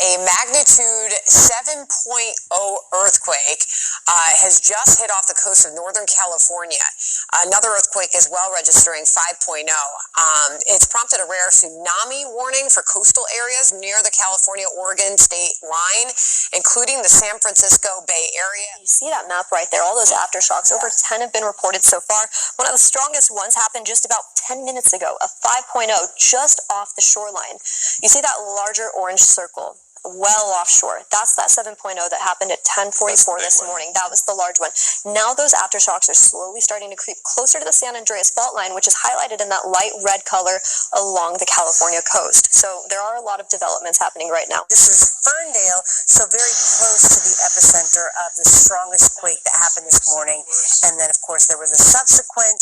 A magnitude 7.0 earthquake has just hit off the coast of Northern California. Another earthquake as well registering 5.0. It's prompted a rare tsunami warning for coastal areas near the California-Oregon state line, including the San Francisco Bay Area. You see that map right there, all those aftershocks. Over 10 have been reported so far. One of the strongest ones happened just about 10 minutes ago, a 5.0 just off the shoreline. You see that larger orange circle well offshore. That's that 7.0 that happened at 10:44 this morning. That was the large one. Now those aftershocks are slowly starting to creep closer to the San Andreas fault line, which is highlighted in that light red color along the California coast. So there are a lot of developments happening right now. This is Ferndale, so very close to the epicenter of the strongest quake that happened this morning. And then, of course, there were the subsequent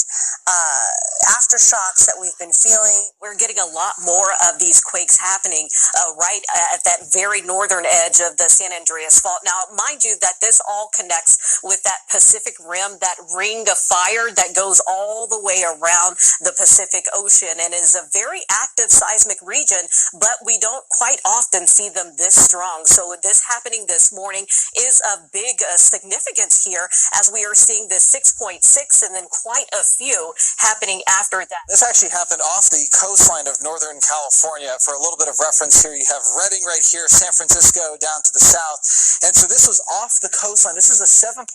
aftershocks that we've been feeling. We're getting a lot more of these quakes happening right at that very northern edge of the San Andreas Fault. Now, mind you that this all connects with that Pacific Rim, that ring of fire that goes all the way around the Pacific Ocean, and is a very active seismic region, but we don't quite often see them this strong. So this happening this morning is of big significance here, as we are seeing this 6.6 and then quite a few happening after that. This actually happened off the coastline of Northern California. For a little bit of reference here, you have Redding right here, San Francisco down to the south. And so this was off the coastline. This is a 7.0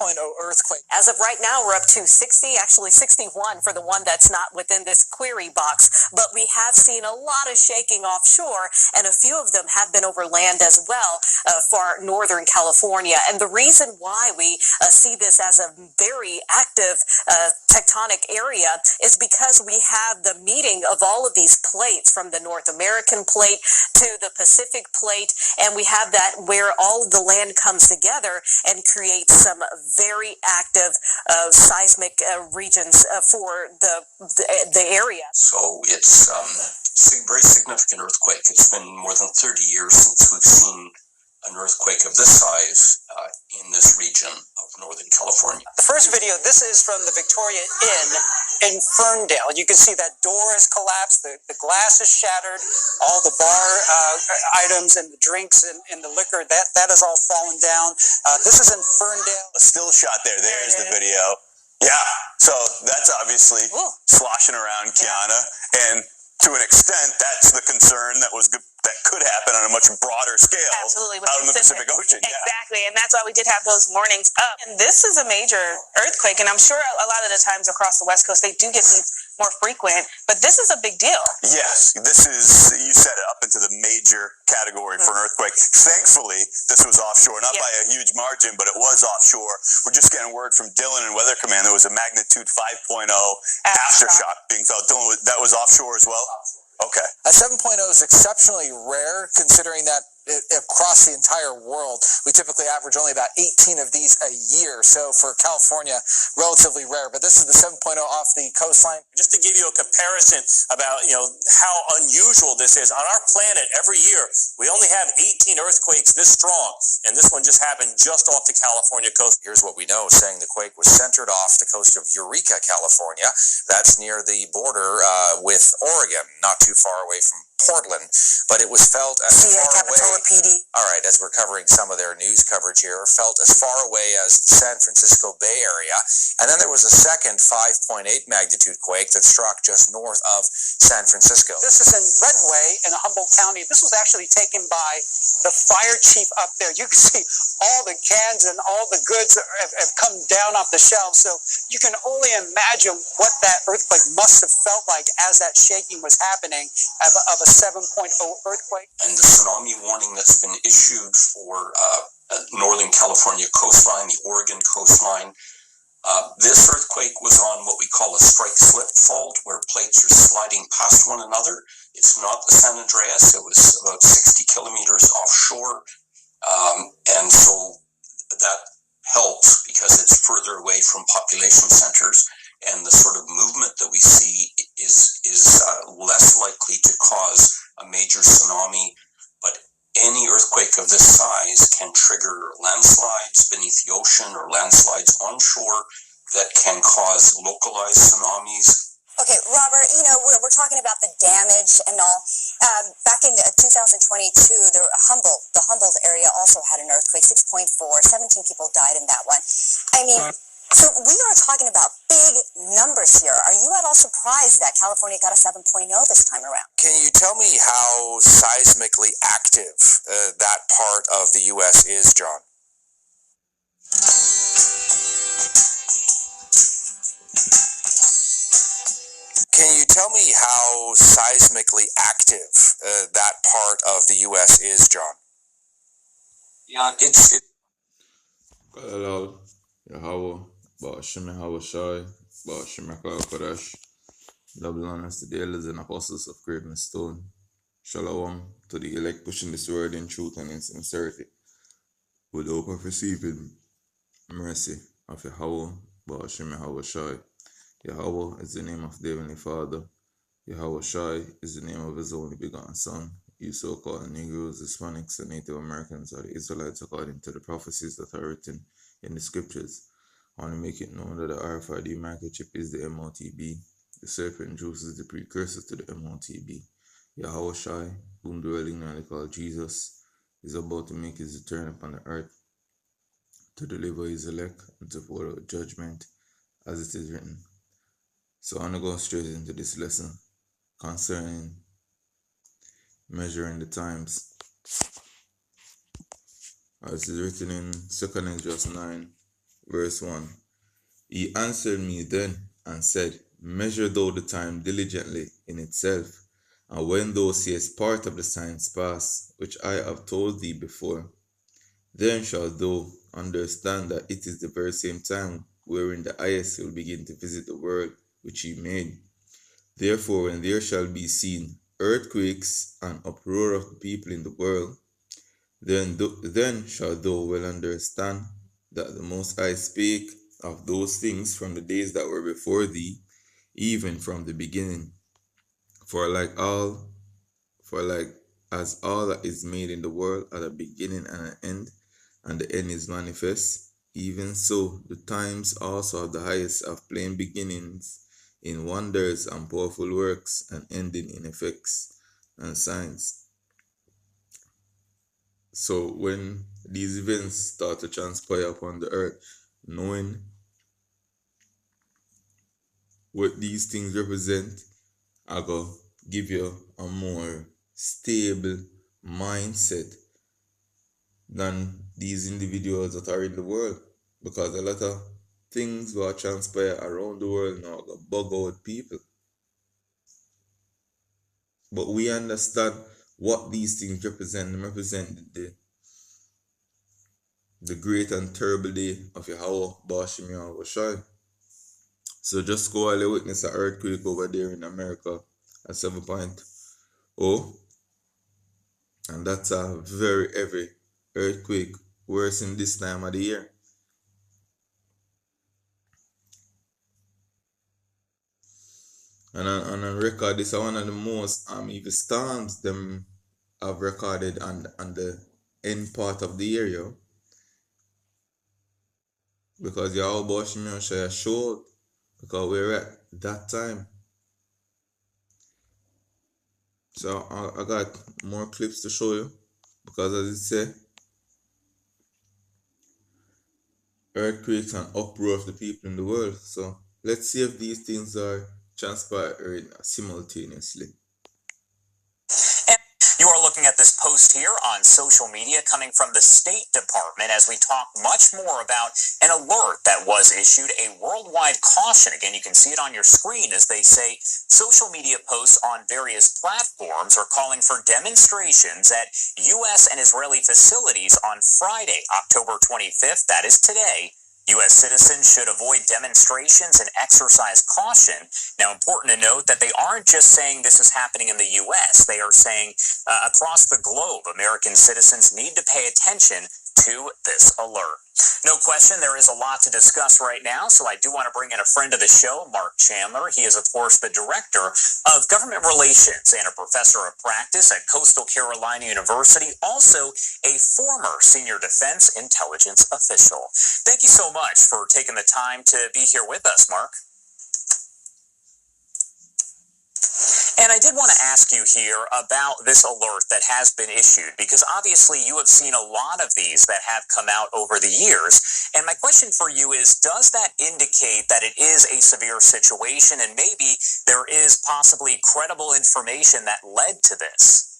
earthquake. As of right now, we're up to 60, actually 61 for the one that's not within this query box. But we have seen a lot of shaking offshore, and a few of them have been over land as well for Northern California. And the reason why we see this as a very active tectonic area is because we have the meeting of all of these plates, from the North American plate to the Pacific plate, and we have that where all of the land comes together and creates some very active seismic regions for the area. So it's a very significant earthquake. It's been more than 30 years since we've seen an earthquake of this size in this region of Northern California. The first video, this is from the Victoria Inn in Ferndale. You can see that door has collapsed, the glass is shattered, all the bar items and the drinks and the liquor, that has all fallen down. This is in Ferndale. A still shot there. There's the video. Yeah, so that's obviously sloshing around Kiana, and to an extent, that's the concern that could happen on a much broader scale. Absolutely, out in the Pacific Ocean. Exactly, and that's why we did have those warnings up. And this is a major earthquake, and I'm sure a lot of the times across the West Coast, they do get these more frequent, but this is a big deal. Yes, this is, you set it up into the major category for an earthquake. Thankfully, this was offshore, not by a huge margin, but it was offshore. We're just getting word from Dylan and Weather Command there was a magnitude 5.0 aftershock being felt. Dylan, that was offshore as well? Okay. A 7.0 is exceptionally rare, considering that across the entire world, we typically average only about 18 of these a year. So for California, relatively rare. But this is the 7.0 off the coastline. Just to give you a comparison about, how unusual this is, on our planet every year, we only have 18 earthquakes this strong. And this one just happened just off the California coast. Here's what we know, saying the quake was centered off the coast of Eureka, California. That's near the border with Oregon, not too far away from Portland, but it was felt as far away. PD. All right, as we're covering some of their news coverage here, felt as far away as the San Francisco Bay Area. And then there was a second 5.8 magnitude quake that struck just north of San Francisco. This is in Redway in Humboldt County. This was actually taken by the fire chief up there. You can see all the cans and all the goods have come down off the shelves. So you can only imagine what that earthquake must have felt like as that shaking was happening of a 7.0 earthquake. And the tsunami warning that's been issued for Northern California coastline, the Oregon coastline. This earthquake was on what we call a strike-slip fault, where plates are sliding past one another. It's not the San Andreas. It was about 60 kilometers offshore. And so that helps because it's further away from population centers. And the sort of movement that we see is less likely to cause a major tsunami. But any earthquake of this size can trigger landslides beneath the ocean or landslides onshore that can cause localized tsunamis. Okay, Robert, we're talking about the damage and all. Back in 2022, the Humboldt area also had an earthquake, 6.4. 17 people died in that one. I mean, so we are talking about big numbers here. Are you at all surprised that California got a 7.0 this time around? Can you tell me how seismically active that part of the U.S. is, John? Can you tell me how seismically active that part of the U.S. is, John? Yeah, it's Kalal, Yahweh, Ba'ashim Yahweh Shai, Ba'ashim Yakal Kodesh, double honors to the elders and apostles of Craven Stone. Shalom to the elect pushing this word in truth and in sincerity, with the hope of receiving mercy of Yahweh, Ba'ashim Yahweh Shai. Yahweh is the name of the Heavenly Father. Yahweh Shai is the name of His only begotten Son. You so-called Negroes, Hispanics, and Native Americans are the Israelites according to the prophecies that are written in the scriptures. I want to make it known that the RFID microchip is the MOTB. The serpent juice is the precursor to the MOTB. Yahweh Shai, whom the world ignorantly called Jesus, is about to make his return upon the earth to deliver his elect and to pour out judgment, as it is written. So I'm going to go straight into this lesson concerning measuring the times. As is written in 2 Esdras 9, verse 1. He answered me then and said, Measure thou the time diligently in itself, and when thou seest part of the signs pass, which I have told thee before, then shalt thou understand that it is the very same time wherein the highest will begin to visit the world which he made. Therefore, when there shall be seen earthquakes and uproar of the people in the world, then shalt thou well understand that the Most High spake of those things from the days that were before thee, even from the beginning. For as all that is made in the world at a beginning and an end, and the end is manifest, even so the times also of the highest have plain beginnings in wonders and powerful works, and ending in effects and signs. So when these events start to transpire upon the earth, knowing what these things represent, I go give you a more stable mindset than these individuals that are in the world, because a lot of things will transpire around the world now go bug out people. But we understand what these things represent. They represent the great and terrible day of Yahweh, Ba'ashim Yahweh Shai. So just go and witness an earthquake over there in America at 7.0. And that's a very heavy earthquake, worse in this time of the year. And on record, this is one of the most evil storms them have recorded on the end part of the year, yo. Because Yahweh Ba'ashim Yahweh Shai showed, because we're at that time. So I got more clips to show you, because as it said, earthquakes and uproar of the people in the world. So let's see if these things are transpiring simultaneously. You are looking at this post here on social media coming from the State Department as we talk much more about an alert that was issued, a worldwide caution. Again, you can see it on your screen as they say social media posts on various platforms are calling for demonstrations at U.S. and Israeli facilities on Friday, October 25th. That is today. U.S. citizens should avoid demonstrations and exercise caution. Now, important to note that they aren't just saying this is happening in the U.S. They are saying across the globe, American citizens need to pay attention to this alert. No question, there is a lot to discuss right now, so I do want to bring in a friend of the show, Mark Chandler. He is, of course, the Director of Government Relations and a Professor of Practice at Coastal Carolina University, also a former Senior Defense Intelligence official. Thank you so much for taking the time to be here with us, Mark. And I did want to ask you here about this alert that has been issued, because obviously you have seen a lot of these that have come out over the years. And my question for you is, does that indicate that it is a severe situation and maybe there is possibly credible information that led to this?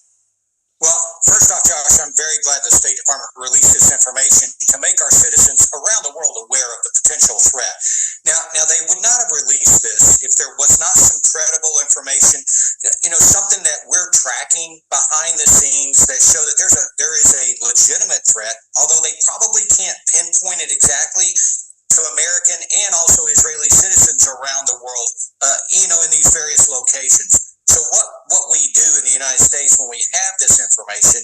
Well, first off, Josh, I'm very glad the State Department released this information to make our citizens around the world aware of the potential threat. Now they would not have released this if there was not some credible information, something that we're tracking behind the scenes that show that there is a legitimate threat, although they probably can't pinpoint it exactly to American and also Israeli citizens around the world, in these various locations. So what we do in the United States when we have this information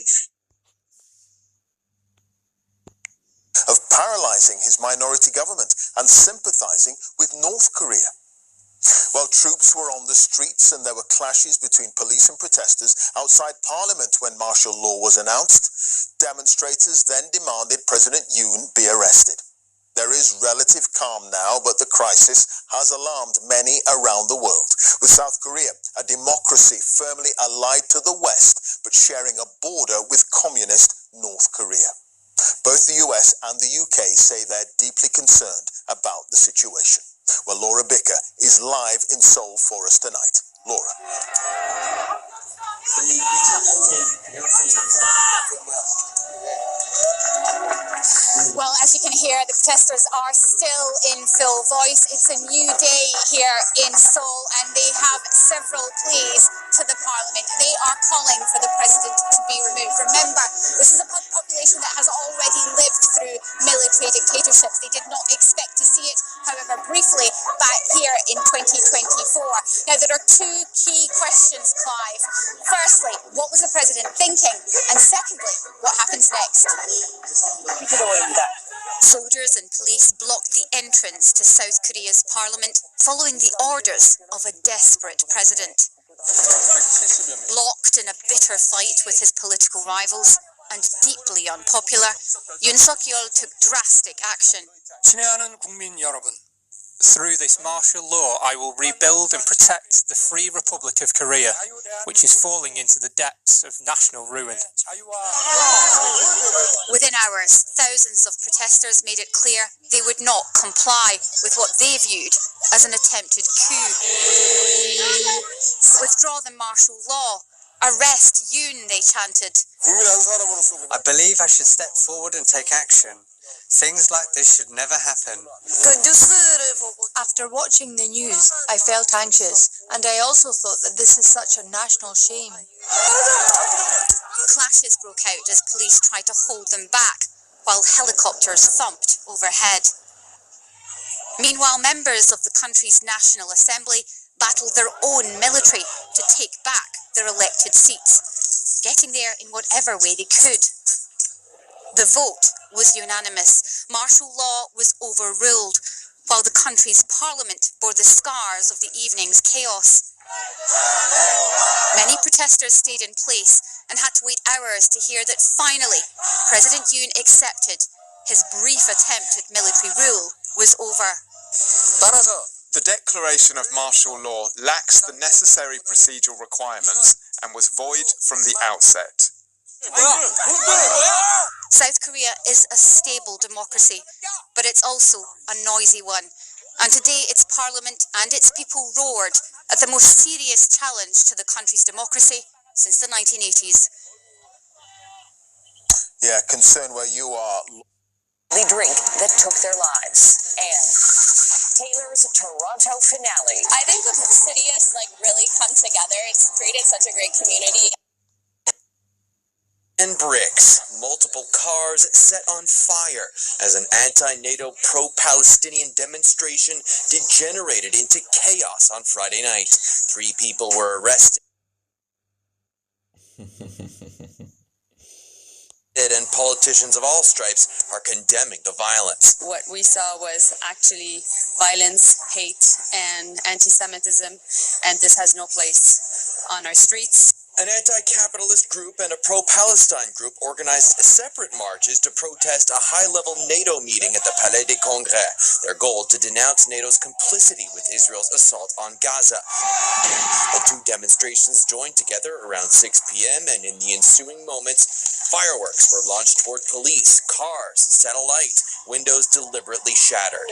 of paralyzing his minority government and sympathizing with North Korea. While troops were on the streets and there were clashes between police and protesters outside Parliament when martial law was announced, demonstrators then demanded President Yoon be arrested. There is relative calm now, but the crisis has alarmed many around the world, with South Korea, a democracy firmly allied to the West, but sharing a border with communist North Korea. Both the US and the UK say they're deeply concerned about the situation. Well, Laura Bicker is live in Seoul for us tonight. Laura. Well, as you can hear, the protesters are still in full voice. It's a new day here in Seoul, and they have several pleas to the parliament. They are calling for the president to be removed. Remember, this is a population that has already lived through military dictatorships. They did not expect to see it, however, briefly back here in 2024. Now, there are two key questions, Clive. Firstly, what was the president thinking? And secondly, what happens next? Soldiers and police blocked the entrance to South Korea's parliament following the orders of a desperate president. Locked in a bitter fight with his political rivals and deeply unpopular, Yoon Suk-yeol took drastic action. 친애하는 국민 여러분, through this martial law, I will rebuild and protect the Free Republic of Korea, which is falling into the depths of national ruin. Within hours, thousands of protesters made it clear they would not comply with what they viewed as an attempted coup. Withdraw the martial law. Arrest Yoon, they chanted. I believe I should step forward and take action. Things like this should never happen. After watching the news, I felt anxious, and I also thought that this is such a national shame. Clashes broke out as police tried to hold them back, while helicopters thumped overhead. Meanwhile, members of the country's National Assembly battled their own military to take back their elected seats, getting there in whatever way they could. The vote was unanimous. Martial law was overruled, while the country's parliament bore the scars of the evening's chaos. Many protesters stayed in place and had to wait hours to hear that finally President Yoon accepted his brief attempt at military rule was over. The declaration of martial law lacks the necessary procedural requirements and was void from the outset. South Korea is a stable democracy, but it's also a noisy one. And today its parliament and its people roared at the most serious challenge to the country's democracy since the 1980s. Yeah, concern where you are. The drink that took their lives. And Taylor's Toronto finale. I think the city has really come together. It's created such a great community. And bricks, multiple cars set on fire as an anti-NATO pro-Palestinian demonstration degenerated into chaos on Friday night. 3 people were arrested. And politicians of all stripes are condemning the violence. What we saw was actually violence, hate, and anti-Semitism, and this has no place on our streets. An anti-capitalist group and a pro-Palestine group organized separate marches to protest a high-level NATO meeting at the Palais des Congrès, their goal to denounce NATO's complicity with Israel's assault on Gaza. The two demonstrations joined together around 6 p.m. and in the ensuing moments, fireworks were launched toward police, cars, satellites, windows deliberately shattered.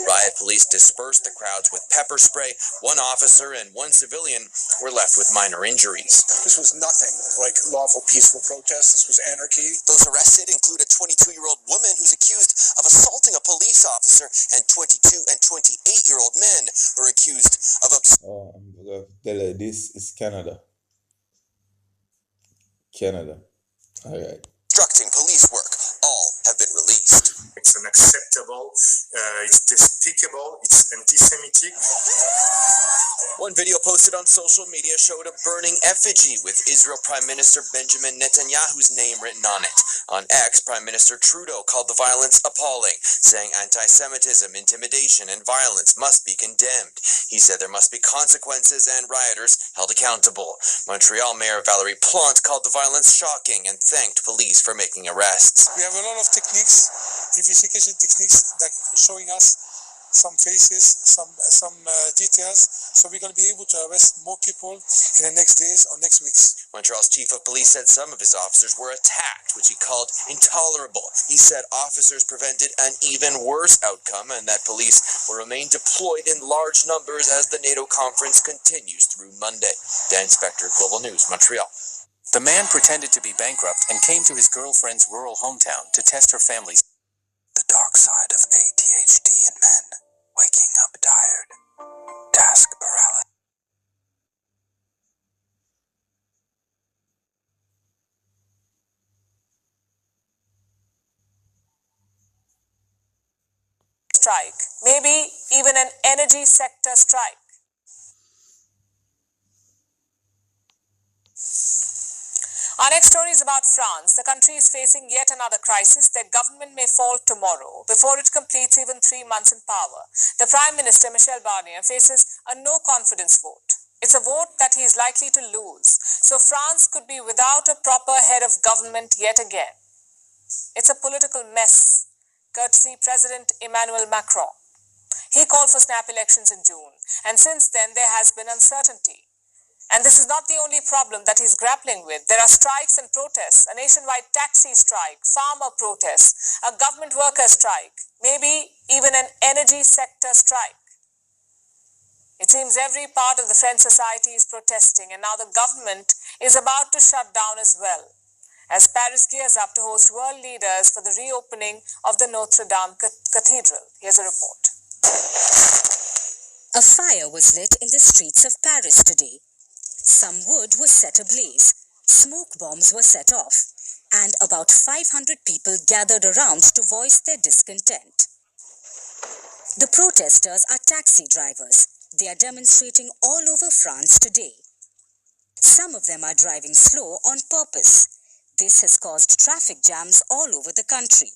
Riot police dispersed the crowds with pepper spray. One officer and one civilian were left with minor injuries. This was nothing like lawful, peaceful protest. This was anarchy. Those arrested include a 22-year-old woman who's accused of assaulting a police officer, and 22 and 28-year-old men were accused of Oh, I'm gonna tell you, this is Canada. Canada. Alright. obstructing police work. All have been released. It's unacceptable, it's despicable, it's anti-Semitic. One video posted on social media showed a burning effigy with Israel Prime Minister Benjamin Netanyahu's name written on it. On X, Prime Minister Trudeau called the violence appalling, saying anti-Semitism, intimidation, and violence must be condemned. He said there must be consequences and rioters held accountable. Montreal Mayor Valérie Plante called the violence shocking and thanked police for making arrests. We have a lot of techniques, investigation techniques that showing us some faces, some details, so we're going to be able to arrest more people in the next days or next weeks. Montreal's chief of police said some of his officers were attacked, which he called intolerable. He said officers prevented an even worse outcome and that police will remain deployed in large numbers as the NATO conference continues through Monday. Dan Spector, Global News, Montreal. The man pretended to be bankrupt and came to his girlfriend's rural hometown to test her family's. The dark side of ADHD in men. Waking up tired. Task paralysis. Strike, maybe even an energy sector strike. Our next story is about France. The country is facing yet another crisis. Their government may fall tomorrow before it completes even 3 months in power. The Prime Minister, Michel Barnier, faces a no-confidence vote. It's a vote that he is likely to lose. So France could be without a proper head of government yet again. It's a political mess, courtesy President Emmanuel Macron. He called for snap elections in June, and since then there has been uncertainty. And this is not the only problem that he's grappling with. There are strikes and protests, a nationwide taxi strike, farmer protests, a government worker strike, maybe even an energy sector strike. It seems every part of the French society is protesting, and now the government is about to shut down as well, as Paris gears up to host world leaders for the reopening of the Notre Dame Cathedral. Here's a report. A fire was lit in the streets of Paris today. Some wood was set ablaze, smoke bombs were set off, and about 500 people gathered around to voice their discontent. The protesters are taxi drivers. They are demonstrating all over France today. Some of them are driving slow on purpose. This has caused traffic jams all over the country.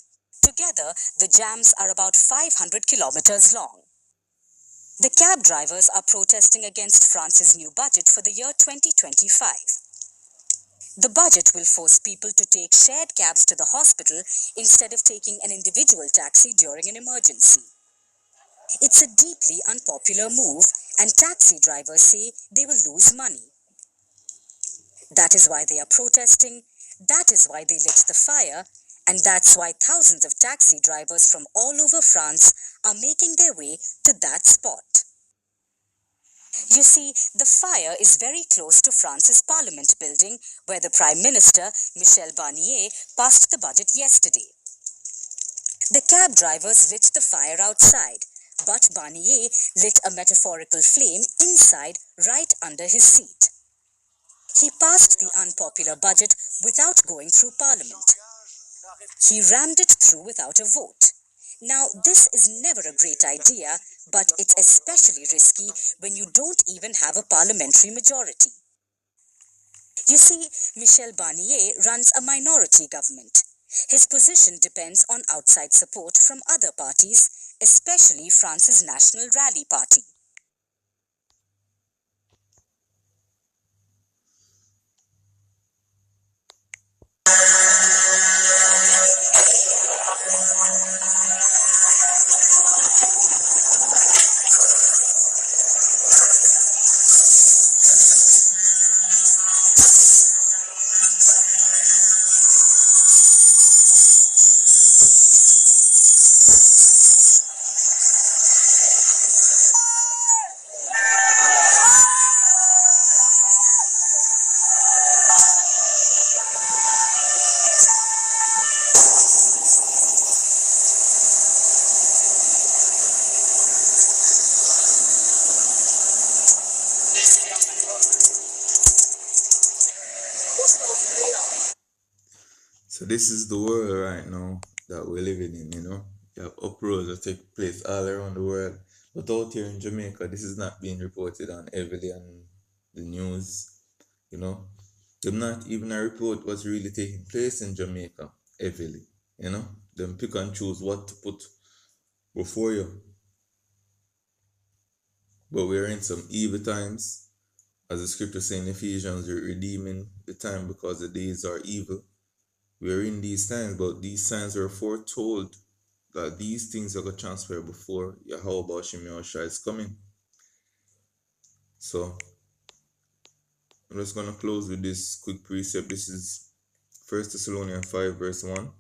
Together, the jams are about 500 kilometers long. The cab drivers are protesting against France's new budget for the year 2025. The budget will force people to take shared cabs to the hospital instead of taking an individual taxi during an emergency. It's a deeply unpopular move, and taxi drivers say they will lose money. That is why they are protesting, that is why they lit the fire, and that's why thousands of taxi drivers from all over France are making their way to that spot. You see, the fire is very close to France's Parliament building, where the Prime Minister, Michel Barnier, passed the budget yesterday. The cab drivers lit the fire outside, but Barnier lit a metaphorical flame inside, right under his seat. He passed the unpopular budget without going through Parliament. He rammed it through without a vote. Now, this is never a great idea, but it's especially risky when you don't even have a parliamentary majority. You see, Michel Barnier runs a minority government. His position depends on outside support from other parties, especially France's National Rally Party. So this is the world right now that we're living in, you know. You have uproars that take place all around the world. But out here in Jamaica, this is not being reported on heavily on the news, you know. Them not even a report what's really taking place in Jamaica heavily, you know. Them pick and choose what to put before you. But we're in some evil times. As the scripture says in Ephesians, we're redeeming the time because the days are evil. We're in these times, but these signs were foretold that these things are going to transfer before Yahweh Shem Yahushua is coming. So, I'm just going to close with this quick precept. This is 1 Thessalonians 5 verse 1.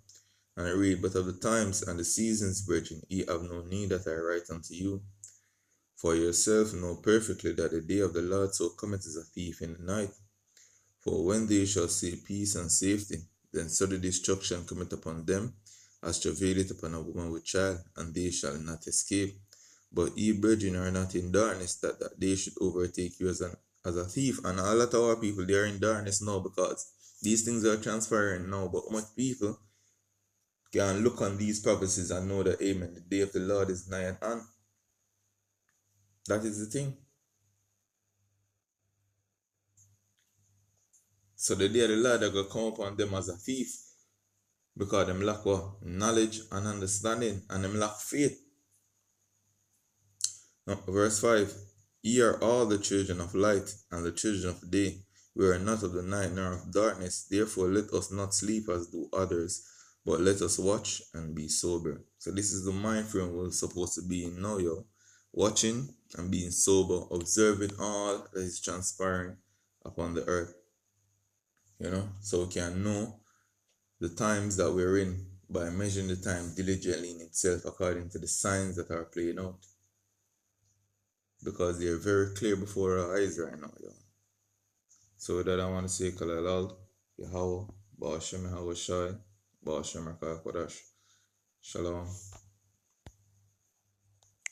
And I read, "But of the times and the seasons, brethren, ye have no need that I write unto you. For yourself know perfectly that the day of the Lord so cometh as a thief in the night. For when they shall say peace and safety, then sudden destruction cometh upon them, as travaileth upon a woman with child, and they shall not escape. But ye, brethren, are not in darkness, that day should overtake you as a thief." And a lot of our people, they are in darkness now because these things are transpiring now. But much people can look on these prophecies and know that, amen, the day of the Lord is nigh at hand. That is the thing. So the day of the Lord are going to come upon them as a thief, because them lack what? Knowledge and understanding, and them lack faith. Now, verse 5, "Ye are all the children of light and the children of day. We are not of the night nor of darkness. Therefore let us not sleep as do others, but let us watch and be sober." So this is the mind frame we're supposed to be in now, yo. Watching and being sober, observing all that is transpiring upon the earth. You know, so we can know the times that we're in by measuring the time diligently in itself according to the signs that are playing out. Because they're very clear before our eyes right now, yo. So with that, I want to say Kalalal, Yahweh, Ba'ashem Yahweh Shai, Ba'ashem Rakah Kodash. Shalom.